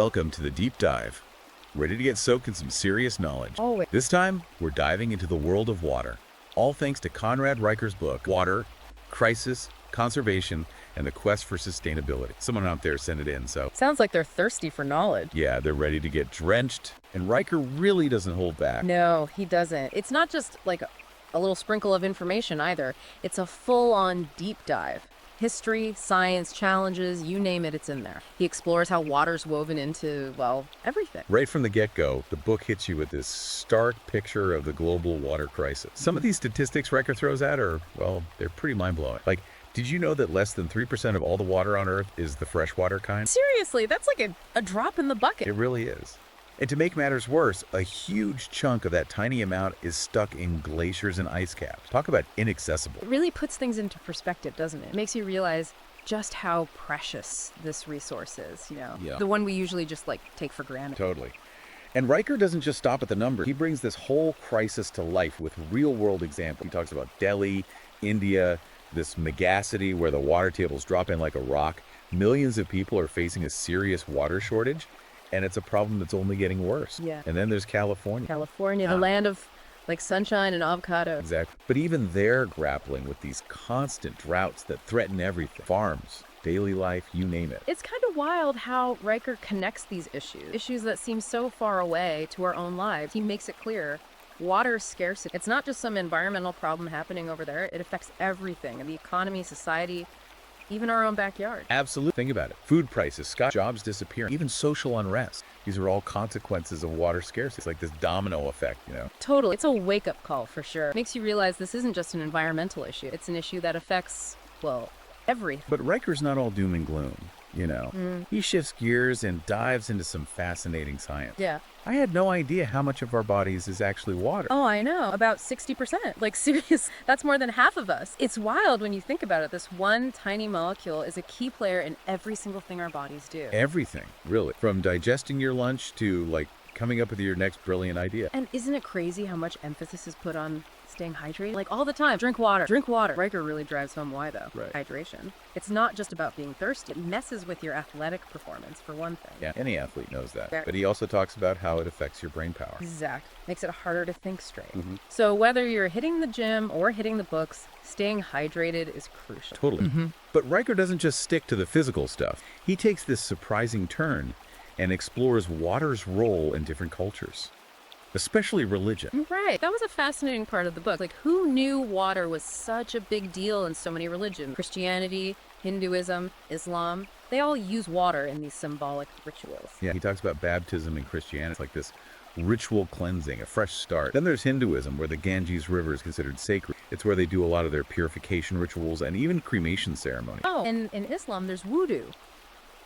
Welcome to the deep dive. Ready to get soaked in some serious knowledge? Always. This time, we're diving into the world of water. All thanks to Conrad Reicher's book, Water, Crisis, Conservation, and the Quest for Sustainability. Someone out there sent it in, so Sounds like they're thirsty for knowledge. yeah, they're ready to get drenched. And Reicher really doesn't hold back. No, he doesn't. It's not just like a little sprinkle of information either. It's a full-on deep dive. History, science, challenges, you name it, it's in there. He explores how water's woven into, well, everything. Right from the get-go, the book hits you with this stark picture of the global water crisis. Some of these statistics Reicher throws out are, well, they're pretty mind-blowing. Like, did you know that less than 3% of all the water on Earth is the freshwater kind? Seriously, that's like a drop in the bucket. It really is. And to make matters worse, a huge chunk of that tiny amount is stuck in glaciers and ice caps. Talk about inaccessible. It really puts things into perspective, doesn't it? It makes you realize just how precious this resource is, Yeah. The one we usually just take for granted. Totally. And Reicher doesn't just stop at the numbers. He brings this whole crisis to life with real-world examples. He talks about Delhi, India, this megacity where the water tables drop in like a rock. Millions of people are facing a serious water shortage, and it's a problem that's only getting worse. Yeah. And then there's California. California, the land of sunshine and avocado. Exactly. But even they're grappling with these constant droughts that threaten everything. Farms, daily life, you name it. It's kind of wild how Reicher connects these issues that seem so far away, to our own lives. He makes it clear. Water scarcity. It's not just some environmental problem happening over there. It affects everything, the economy, society, even our own backyard. Absolutely. Think about it. Food prices, jobs disappearing, even social unrest. These are all consequences of water scarcity. It's like this domino effect, Totally. It's a wake-up call for sure. It makes you realize this isn't just an environmental issue. It's an issue that affects, well, everything. But Reicher's not all doom and gloom, He shifts gears and dives into some fascinating science. Yeah. I had no idea how much of our bodies is actually water. Oh, I know. About 60%. Serious. That's more than half of us. It's wild when you think about it. This one tiny molecule is a key player in every single thing our bodies do. Everything, really. From digesting your lunch to, coming up with your next brilliant idea. And isn't it crazy how much emphasis is put on staying hydrated? All the time. Drink water. Drink water. Reicher really drives home why, though. Right. Hydration. It's not just about being thirsty. It messes with your athletic performance, for one thing. Yeah, any athlete knows that. Yeah. But he also talks about how it affects your brain power. Exactly. Makes it harder to think straight. Mm-hmm. So whether you're hitting the gym or hitting the books, staying hydrated is crucial. Totally. Mm-hmm. But Reicher doesn't just stick to the physical stuff. He takes this surprising turn and explores water's role in different cultures, especially religion. Right. That was a fascinating part of the book. Who knew water was such a big deal in so many religions? Christianity, Hinduism, Islam, they all use water in these symbolic rituals. Yeah, he talks about baptism in Christianity. It's like this ritual cleansing, a fresh start. Then there's Hinduism, where the Ganges River is considered sacred. It's where they do a lot of their purification rituals and even cremation ceremony. Oh, and in Islam, there's wudu.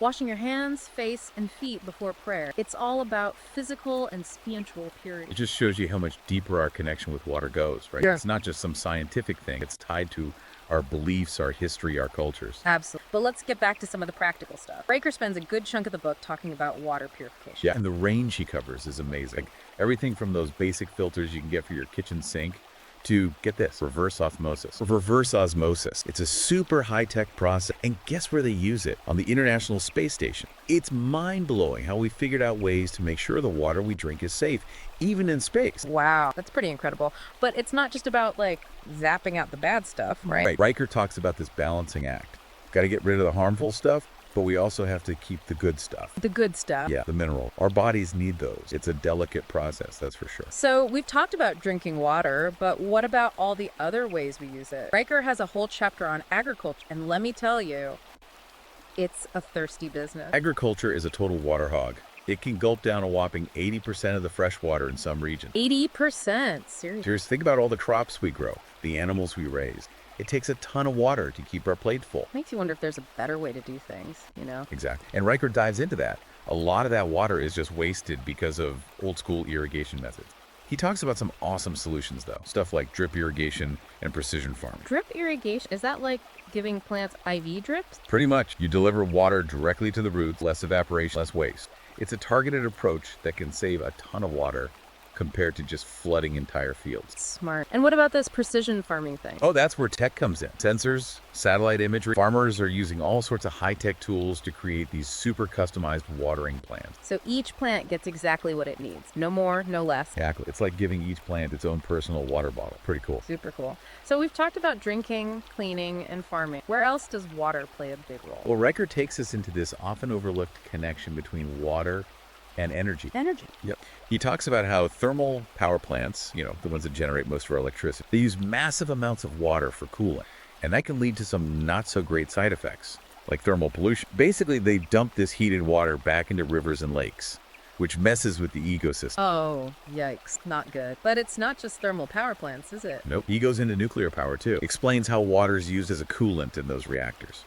Washing your hands, face, and feet before prayer. It's all about physical and spiritual purity. It just shows you how much deeper our connection with water goes, right? Yeah. It's not just some scientific thing. It's tied to our beliefs, our history, our cultures. Absolutely. But let's get back to some of the practical stuff. Reicher spends a good chunk of the book talking about water purification. Yeah, and the range he covers is amazing. Everything from those basic filters you can get for your kitchen sink to, get this, reverse osmosis. Reverse osmosis. It's a super high-tech process. And guess where they use it? On the International Space Station. It's mind-blowing how we figured out ways to make sure the water we drink is safe, even in space. Wow, that's pretty incredible. But it's not just about, zapping out the bad stuff, right? Reicher talks about this balancing act. Got to get rid of the harmful stuff, but we also have to keep the good stuff. The good stuff. Yeah, the mineral. Our bodies need those. It's a delicate process, that's for sure. So we've talked about drinking water, but what about all the other ways we use it? Reicher has a whole chapter on agriculture, and let me tell you, it's a thirsty business. Agriculture is a total water hog. It can gulp down a whopping 80% of the fresh water in some regions. 80%? Seriously. Think about all the crops we grow, the animals we raise. It takes a ton of water to keep our plate full. Makes you wonder if there's a better way to do things, Exactly. And Reicher dives into that. A lot of that water is just wasted because of old school irrigation methods. He talks about some awesome solutions, though. Stuff like drip irrigation and precision farming. Drip irrigation? Is that like giving plants IV drips? Pretty much. You deliver water directly to the roots, less evaporation, less waste. It's a targeted approach that can save a ton of water compared to just flooding entire fields. Smart. And what about this precision farming thing? Oh, that's where tech comes in. Sensors, satellite imagery. Farmers are using all sorts of high-tech tools to create these super customized watering plans. So each plant gets exactly what it needs. No more, no less. Exactly. It's like giving each plant its own personal water bottle. Pretty cool. Super cool. So we've talked about drinking, cleaning, and farming. Where else does water play a big role? Well, Riker takes us into this often overlooked connection between water and energy. Energy. Yep. He talks about how thermal power plants, the ones that generate most of our electricity, they use massive amounts of water for cooling. And that can lead to some not so great side effects, like thermal pollution. Basically, they dump this heated water back into rivers and lakes, which messes with the ecosystem. Oh, yikes. Not good. But it's not just thermal power plants, is it? Nope. He goes into nuclear power too. Explains how water is used as a coolant in those reactors.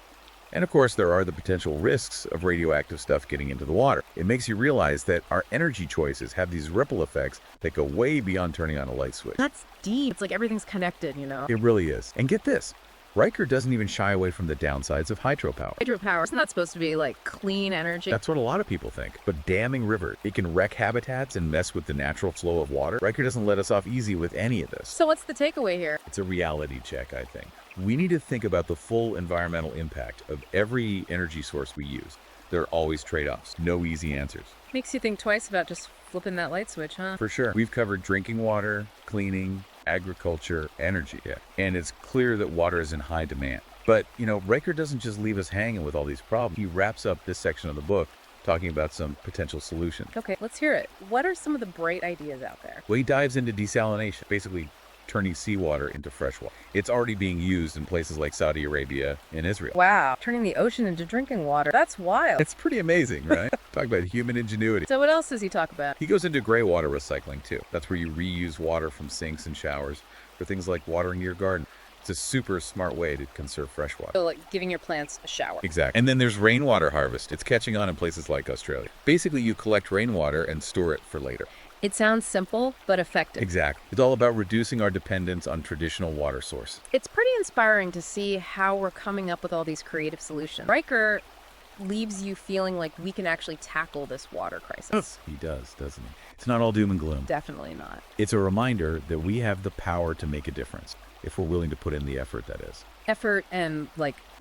And of course, there are the potential risks of radioactive stuff getting into the water. It makes you realize that our energy choices have these ripple effects that go way beyond turning on a light switch. That's deep. It's like everything's connected, It really is. And get this, Riker doesn't even shy away from the downsides of hydropower. Hydropower, isn't that supposed to be like clean energy? That's what a lot of people think. But damming rivers, it can wreck habitats and mess with the natural flow of water. Riker doesn't let us off easy with any of this. So what's the takeaway here? It's a reality check, I think. We need to think about the full environmental impact of every energy source we use. There are always trade-offs, no easy answers. Makes you think twice about just flipping that light switch, huh? For sure. We've covered drinking water, cleaning, agriculture, energy. And it's clear that water is in high demand. But, Riker doesn't just leave us hanging with all these problems. He wraps up this section of the book talking about some potential solutions. Okay, let's hear it. What are some of the bright ideas out there? Well, he dives into desalination, basically turning seawater into fresh water. It's already being used in places like Saudi Arabia and Israel. Wow, turning the ocean into drinking water. That's wild. It's pretty amazing, right? Talk about human ingenuity. So what else does he talk about? He goes into gray water recycling too. That's where you reuse water from sinks and showers for things like watering your garden. It's a super smart way to conserve fresh water. So like giving your plants a shower. Exactly. And then there's rainwater harvest. It's catching on in places like Australia. Basically, you collect rainwater and store it for later. It sounds simple, but effective. Exactly. It's all about reducing our dependence on traditional water sources. It's pretty inspiring to see how we're coming up with all these creative solutions. Riker leaves you feeling like we can actually tackle this water crisis. He does, doesn't he? It's not all doom and gloom. Definitely not. It's a reminder that we have the power to make a difference, if we're willing to put in the effort, that is. Effort and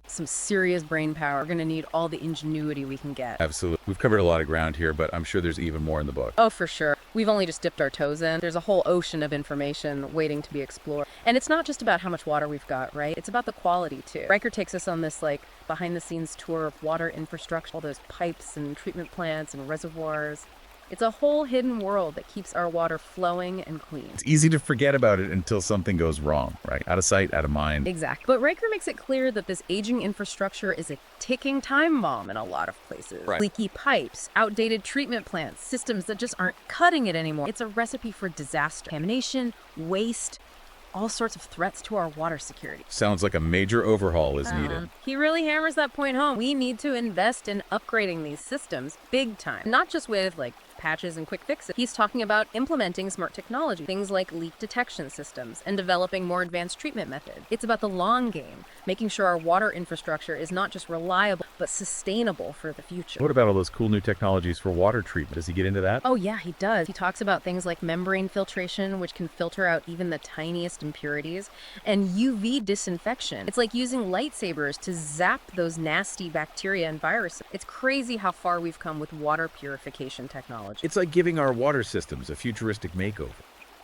some serious brain power. We're going to need all the ingenuity we can get. Absolutely. We've covered a lot of ground here, but I'm sure there's even more in the book. Oh, for sure. We've only just dipped our toes in. There's a whole ocean of information waiting to be explored. And it's not just about how much water we've got, right? It's about the quality, too. Riker takes us on this, behind-the-scenes tour of water infrastructure, all those pipes and treatment plants and reservoirs. It's a whole hidden world that keeps our water flowing and clean. It's easy to forget about it until something goes wrong, right? Out of sight, out of mind. Exactly. But Riker makes it clear that this aging infrastructure is a ticking time bomb in a lot of places. Right. Leaky pipes, outdated treatment plants, systems that just aren't cutting it anymore. It's a recipe for disaster. Contamination, waste, all sorts of threats to our water security. Sounds like a major overhaul is needed. He really hammers that point home. We need to invest in upgrading these systems big time. Not just with patches and quick fixes. He's talking about implementing smart technology, things like leak detection systems and developing more advanced treatment methods. It's about the long game, making sure our water infrastructure is not just reliable, but sustainable for the future. What about all those cool new technologies for water treatment? Does he get into that? Oh yeah, he does. He talks about things like membrane filtration, which can filter out even the tiniest impurities, and UV disinfection. It's like using lightsabers to zap those nasty bacteria and viruses. It's crazy how far we've come with water purification technology. It's like giving our water systems a futuristic makeover.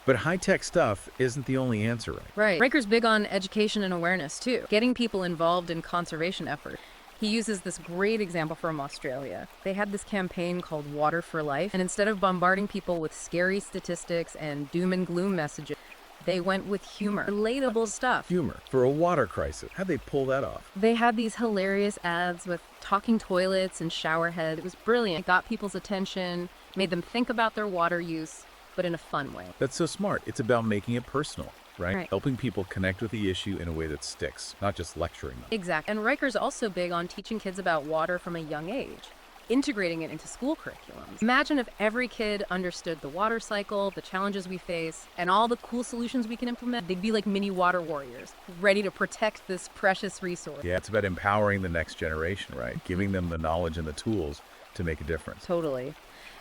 But high-tech stuff isn't the only answer, right? Right. Riker's big on education and awareness, too. Getting people involved in conservation efforts. He uses this great example from Australia. They had this campaign called Water for Life, and instead of bombarding people with scary statistics and doom and gloom messages, they went with humor, relatable stuff. Humor for a water crisis. How'd they pull that off? They had these hilarious ads with talking toilets and shower head. It was brilliant. It got people's attention, made them think about their water use, but in a fun way. That's so smart. It's about making it personal, right? Right. Helping people connect with the issue in a way that sticks, not just lecturing them. Exactly. And Riker's also big on teaching kids about water from a young age, integrating it into school curriculums. Imagine if every kid understood the water cycle, the challenges we face, and all the cool solutions we can implement. They'd be like mini water warriors, ready to protect this precious resource. Yeah, it's about empowering the next generation, right? Giving them the knowledge and the tools to make a difference. Totally.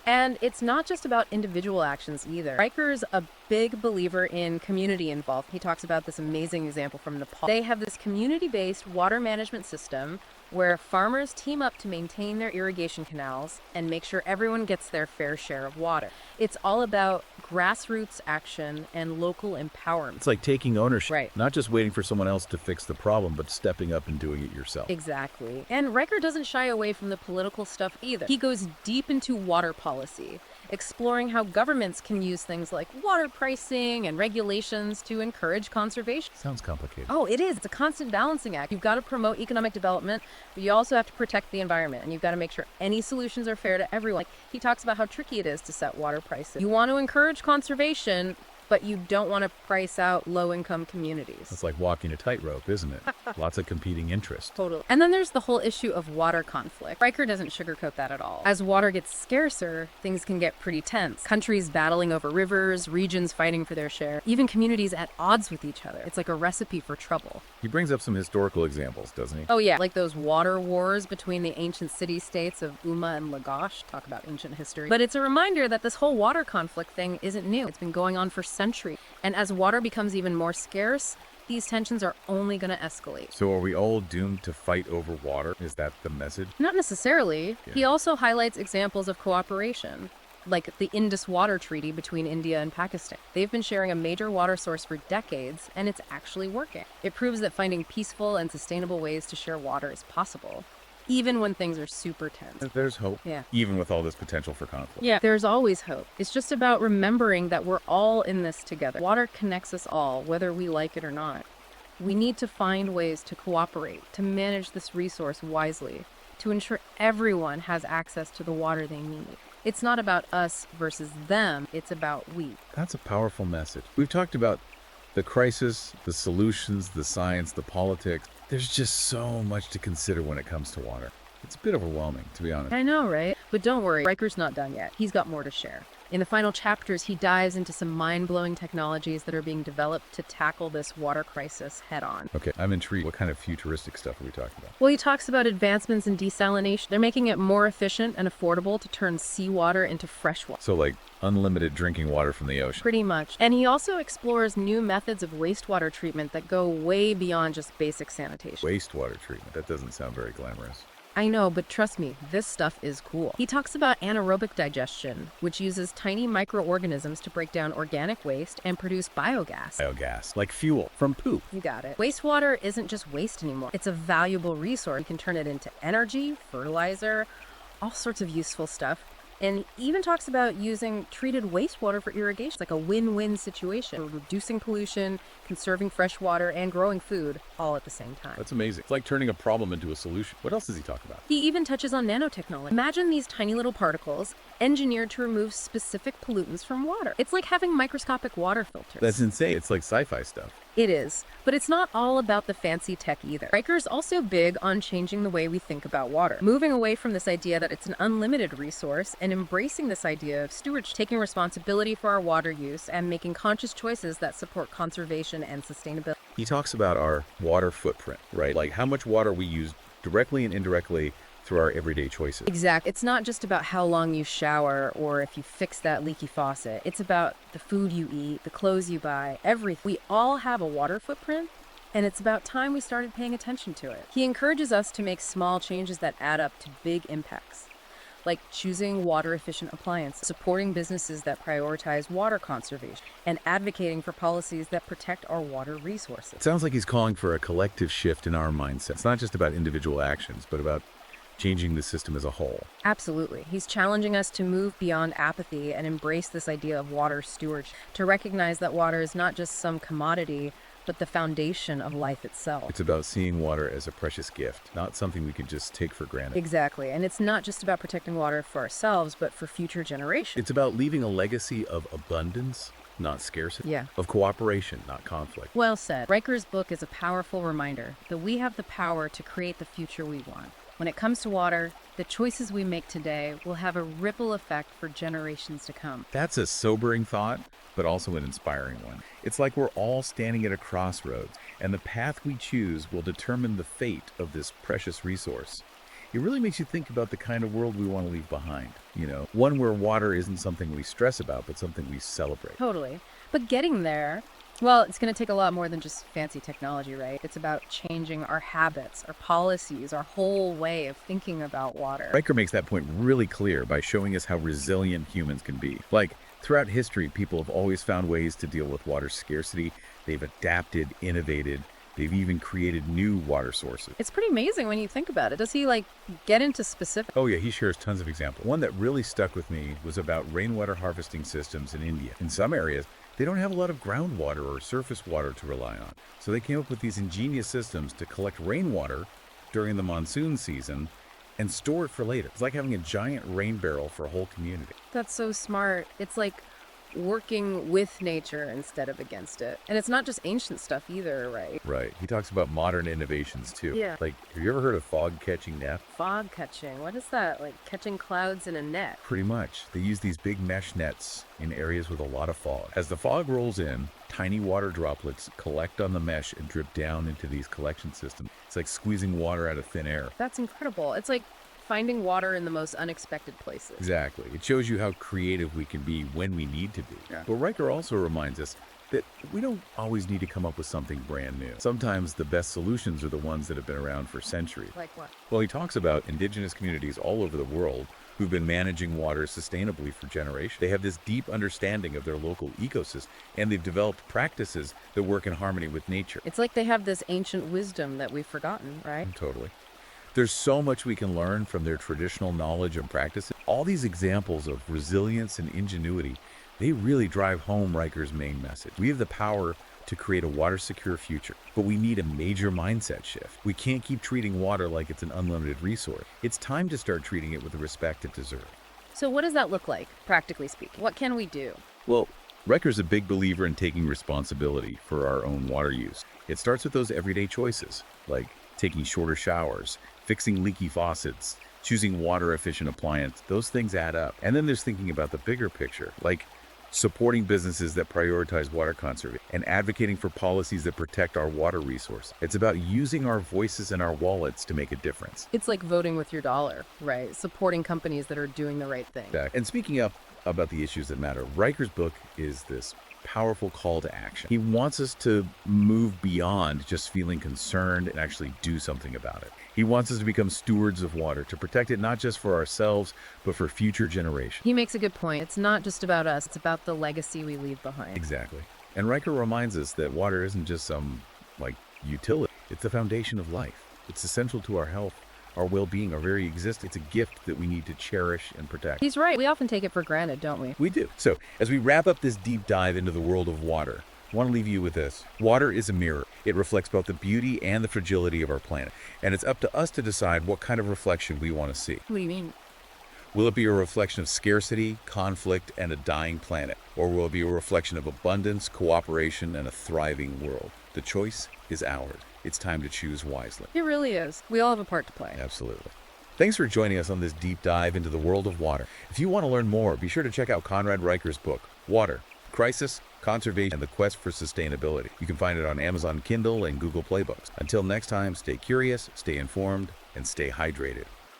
And it's not just about individual actions either. Riker's a big believer in community involvement. He talks about this amazing example from Nepal. They have this community-based water management system where farmers team up to maintain their irrigation canals and make sure everyone gets their fair share of water. It's all about grassroots action and local empowerment. It's like taking ownership, Right. not just waiting for someone else to fix the problem, but stepping up and doing it yourself. Exactly. And Riker doesn't shy away from the political stuff either. He goes deep into water policy, exploring how governments can use things like water pricing and regulations to encourage conservation. Sounds complicated. Oh, it is. It's a constant balancing act. You've got to promote economic development, but you also have to protect the environment, and you've got to make sure any solutions are fair to everyone. Like, he talks about how tricky it is to set water prices. You want to encourage conservation, but you don't want to price out low-income communities. It's like walking a tightrope, isn't it? Lots of competing interests. Totally. And then there's the whole issue of water conflict. Riker doesn't sugarcoat that at all. As water gets scarcer, things can get pretty tense. Countries battling over rivers, regions fighting for their share, even communities at odds with each other. It's like a recipe for trouble. He brings up some historical examples, doesn't he? Oh yeah, like those water wars between the ancient city-states of Umma and Lagash. Talk about ancient history. But it's a reminder that this whole water conflict thing isn't new. It's been going on for centuries. And as water becomes even more scarce, these tensions are only going to escalate. So are we all doomed to fight over water? Is that the message? Not necessarily. Yeah. He also highlights examples of cooperation, like the Indus Water Treaty between India and Pakistan. They've been sharing a major water source for decades, and it's actually working. It proves that finding peaceful and sustainable ways to share water is possible, even when things are super tense. There's hope. Yeah. Even with all this potential for conflict. Yeah, there's always hope. It's just about remembering that we're all in this together. Water connects us all, whether we like it or not. We need to find ways to cooperate, to manage this resource wisely, to ensure everyone has access to the water they need. It's not about us versus them, it's about we. That's a powerful message. We've talked about the crisis, the solutions, the science, the politics. There's just so much to consider when it comes to water. It's a bit overwhelming, to be honest. I know, right? But don't worry, Riker's not done yet. He's got more to share. In the final chapters, he dives into some mind-blowing technologies that are being developed to tackle this water crisis head-on. Okay, I'm intrigued. What kind of futuristic stuff are we talking about? Well, he talks about advancements in desalination. They're making it more efficient and affordable to turn seawater into fresh water. So like unlimited drinking water from the ocean. Pretty much. And he also explores new methods of wastewater treatment that go way beyond just basic sanitation. Wastewater treatment. That doesn't sound very glamorous. I know, but trust me, this stuff is cool. He talks about anaerobic digestion, which uses tiny microorganisms to break down organic waste and produce biogas. Biogas, like fuel from poop. You got it. Wastewater isn't just waste anymore. It's a valuable resource. You can turn it into energy, fertilizer, all sorts of useful stuff. And even talks about using treated wastewater for irrigation. It's like a win-win situation. Reducing pollution, conserving fresh water, and growing food all at the same time. That's amazing. It's like turning a problem into a solution. What else does he talk about? He even touches on nanotechnology. Imagine these tiny little particles engineered to remove specific pollutants from water. It's like having microscopic water filters. That's insane. It's like sci-fi stuff. It is, but it's not all about the fancy tech either. Riker's also big on changing the way we think about water, moving away from this idea that it's an unlimited resource and embracing this idea of stewardship, taking responsibility for our water use and making conscious choices that support conservation and sustainability. He talks about our water footprint, right? Like how much water we use directly and indirectly through our everyday choices. Exactly. It's not just about how long you shower or if you fix that leaky faucet. It's about the food you eat, the clothes you buy, everything. We all have a water footprint, and it's about time we started paying attention to it. He encourages us to make small changes that add up to big impacts, like choosing water-efficient appliances, supporting businesses that prioritize water conservation, and advocating for policies that protect our water resources. It sounds like he's calling for a collective shift in our mindset. It's not just about individual actions, but about changing the system as a whole. Absolutely. He's challenging us to move beyond apathy and embrace this idea of water stewardship, to recognize that water is not just some commodity, but the foundation of life itself. It's about seeing water as a precious gift, not something we can just take for granted. Exactly. And it's not just about protecting water for ourselves, but for future generations. It's about leaving a legacy of abundance, not scarcity. Yeah. Of cooperation, not conflict. Well said. Riker's book is a powerful reminder that we have the power to create the future we want. When it comes to water, the choices we make today will have a ripple effect for generations to come. That's a sobering thought, but also an inspiring one. It's like we're all standing at a crossroads, and the path we choose will determine the fate of this precious resource. It really makes you think about the kind of world we want to leave behind. One where water isn't something we stress about, but something we celebrate. Totally. But getting there, well, it's going to take a lot more than just fancy technology, right? It's about changing our habits, our policies, our whole way of thinking about water. Riker makes that point really clear by showing us how resilient humans can be. Like, throughout history, people have always found ways to deal with water scarcity. They've adapted, innovated. They've even created new water sources. It's pretty amazing when you think about it. Does he, get into specifics? Oh yeah, he shares tons of examples. One that really stuck with me was about rainwater harvesting systems in India. In some areas, they don't have a lot of groundwater or surface water to rely on. So they came up with these ingenious systems to collect rainwater during the monsoon season and store it for later. It's like having a giant rain barrel for a whole community. That's so smart. It's like working with nature instead of against it. And it's not just ancient stuff either, right? Right. He talks about modern innovations too. Yeah. Like, have you ever heard of fog catching net? Fog catching. What is that? Like catching clouds in a net? Pretty much. They use these big mesh nets in areas with a lot of fog. As the fog rolls in, tiny water droplets collect on the mesh and drip down into these collection systems. It's like squeezing water out of thin air. That's incredible. It's like finding water in the most unexpected places. Exactly. It shows you how creative we can be when we need to be. Yeah. But Riker also reminds us that we don't always need to come up with something brand new. Sometimes the best solutions are the ones that have been around for centuries. Like what? Well, he talks about indigenous communities all over the world who've been managing water sustainably for generations. They have this deep understanding of their local ecosystem, and they've developed practices that work in harmony with nature. It's like they have this ancient wisdom that we've forgotten, right? Totally. There's so much we can learn from their traditional knowledge and practices. All these examples of resilience and ingenuity, they really drive home Riker's main message. We have the power to create a water-secure future, but we need a major mindset shift. We can't keep treating water like it's an unlimited resource. It's time to start treating it with the respect it deserves. So what does that look like, practically speaking? What can we do? Well, Riker's a big believer in taking responsibility for our own water use. It starts with those everyday choices, like taking shorter showers, fixing leaky faucets, choosing water-efficient appliances. Those things add up. And then there's thinking about the bigger picture, like supporting businesses that prioritize water conservation and advocating for policies that protect our water resource. It's about using our voices and our wallets to make a difference. It's like voting with your dollar, right? Supporting companies that are doing the right thing. And speaking up about the issues that matter, Riker's book is this powerful call to action. He wants us to move beyond just feeling concerned and actually do something about it. He wants us to become stewards of water, to protect it not just for ourselves, but for future generations. He makes a good point. It's not just about us, it's about the legacy we leave behind. Exactly. And Riker reminds us that water isn't just some, utility. It's the foundation of life. It's essential to our health, our well-being, our very existence. It's a gift that we need to cherish and protect. He's right. We often take it for granted, don't we? We do. So, as we wrap up this deep dive into the world of water, I want to leave you with this. Water is a mirror. It reflects both the beauty and the fragility of our planet. And it's up to us to decide what kind of reflection we want to see. What do you mean? Will it be a reflection of scarcity, conflict, and a dying planet? Or will it be a reflection of abundance, cooperation, and a thriving world? The choice is ours. It's time to choose wisely. It really is. We all have a part to play. Absolutely. Thanks for joining us on this deep dive into the world of water. If you want to learn more, be sure to check out Conrad Riker's book, Water, Crisis, Conservation, and the Quest for Sustainability. You can find it on Amazon Kindle and Google Play Books. Until next time, stay curious, stay informed, and stay hydrated.